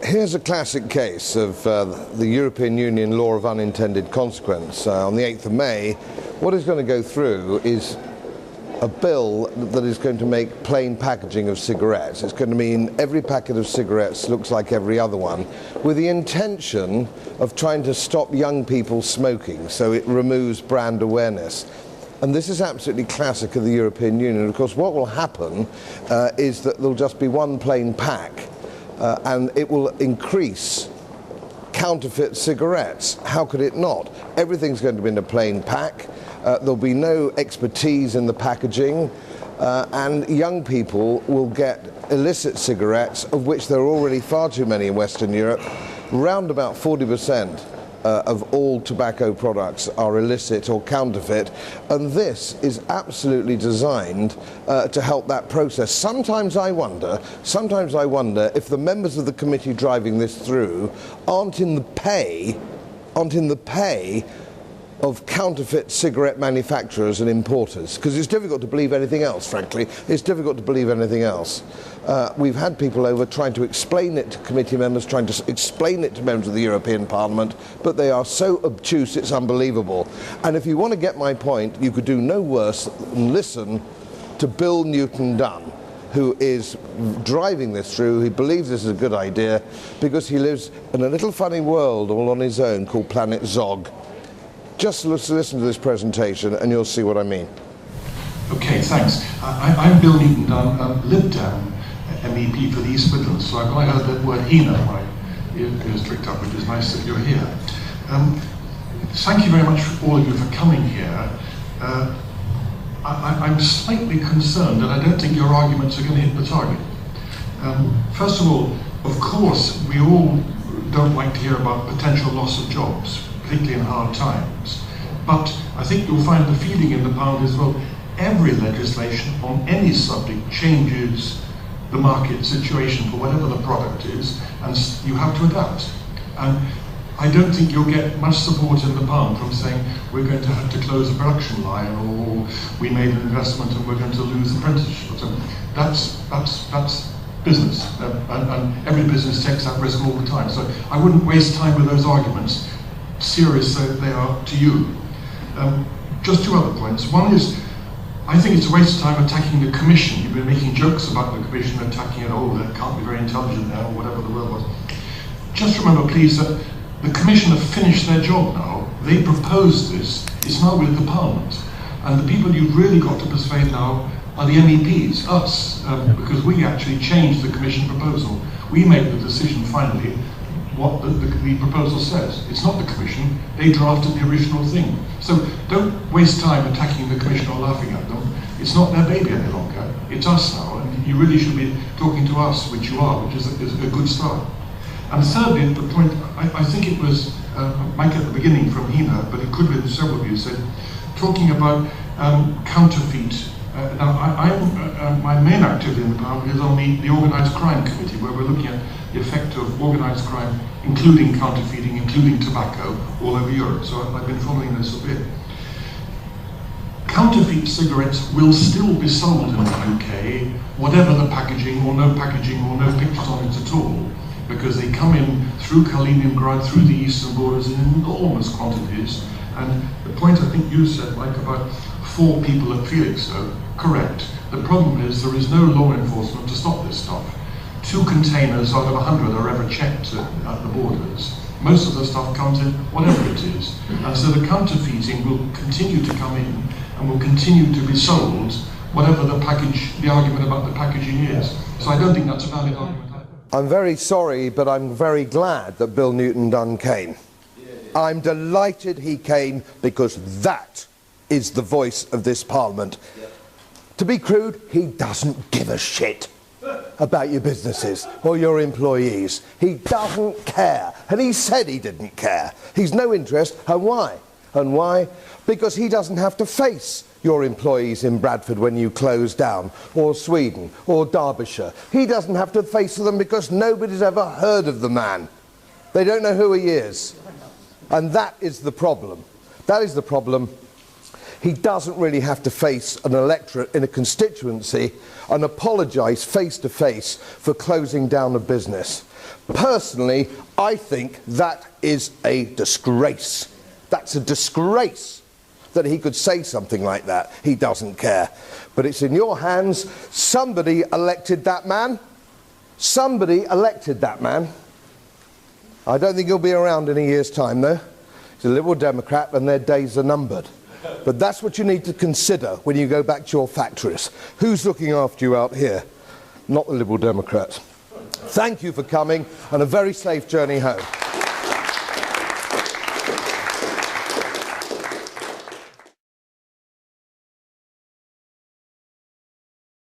Here's a classic case of the European Union law of unintended consequence. On the 8th of May, what is going to go through is a bill that is going to make plain packaging of cigarettes. It's going to mean every packet of cigarettes looks like every other one, with the intention of trying to stop young people smoking, so it removes brand awareness. And this is absolutely classic of the European Union. Of course, what will happen is that there'll just be one plain pack, and it will increase counterfeit cigarettes. How could it not? Everything's going to be in a plain pack. There'll be no expertise in the packaging, and young people will get illicit cigarettes, of which there are already far too many in Western Europe. Round about 40% of all tobacco products are illicit or counterfeit, and this is absolutely designed to help that process. Sometimes I wonder if the members of the committee driving this through aren't in the pay of counterfeit cigarette manufacturers and importers, because it's difficult to believe anything else, frankly. It's difficult to believe anything else. We've had people over trying to explain it to committee members, trying to explain it to members of the European Parliament, but they are so obtuse it's unbelievable. And if you want to get my point, you could do no worse than listen to Bill Newton-Dunn, who is driving this through. He believes this is a good idea because he lives in a little funny world all on his own called Planet Zog. Just listen to this presentation and you'll see what I mean. Okay, thanks. I'm Bill Newton-Dunn, LibDem MEP for the East Midlands, so I heard that word HENA, my ears pricked up, which is nice that you're here. Thank you very much, all of you, for coming here. I'm slightly concerned that I don't think your arguments are going to hit the target. First of all, of course, we all don't like to hear about potential loss of jobs, particularly in hard times. But I think you'll find the feeling in the Parliament as well, every legislation on any subject changes the market situation for whatever the product is, and you have to adapt. And I don't think you'll get much support in the Parliament from saying we're going to have to close a production line, or we made an investment and we're going to lose apprenticeships. That's business, and every business takes that risk all the time. So I wouldn't waste time with those arguments, serious though they are to you. Just two other points. One is, I think it's a waste of time attacking the Commission. You've been making jokes about the Commission, attacking it, oh, that can't be very intelligent now, or whatever the word was. Just remember, please, that the Commission have finished their job now. They proposed this. It's now with the Parliament. And the people you've really got to persuade now are the MEPs, us, because we actually changed the Commission proposal. We made the decision finally what the proposal says. It's not the Commission, they drafted the original thing. So don't waste time attacking the Commission or laughing at them. It's not their baby any longer, it's us now, and you really should be talking to us, which you are, which is a good start. And thirdly, the point, I think it was Mike at the beginning from HENA, but it could have been several of you said, talking about counterfeit. Now, my main activity in the Parliament is on the Organised Crime Committee, where we're looking at the effect of organised crime, including counterfeiting, including tobacco, all over Europe. So I've been following this a bit. Counterfeit cigarettes will still be sold in the UK, whatever the packaging or no pictures on it at all, because they come in through Kaliningrad, through the eastern borders in enormous quantities. And the point I think you said, Mike, about 4 people at Felixstowe, correct. The problem is there is no law enforcement to stop this stuff. 2 containers out of 100 are ever checked at the borders. Most of the stuff comes in, whatever it is. And so the counterfeiting will continue to come in and will continue to be sold, whatever the argument about the packaging is. So I don't think that's a valid argument. I'm very sorry, but I'm very glad that Bill Newton-Dunn came. I'm delighted he came, because that is the voice of this Parliament. To be crude, he doesn't give a shit about your businesses or your employees. He doesn't care, and he said he didn't care. He's no interest, and why? And why? Because he doesn't have to face your employees in Bradford when you close down, or Sweden, or Derbyshire. He doesn't have to face them because nobody's ever heard of the man. They don't know who he is. And that is the problem. That is the problem. he doesn't really have to face an electorate in a constituency and apologise face to face for closing down a business. Personally, I think that is a disgrace. That's a disgrace that he could say something like that. He doesn't care. But it's in your hands. Somebody elected that man. Somebody elected that man. I don't think he'll be around in a year's time, though. He's a Liberal Democrat and their days are numbered. But that's what you need to consider when you go back to your factories. Who's looking after you out here? Not the Liberal Democrats. Thank you for coming and a very safe journey home.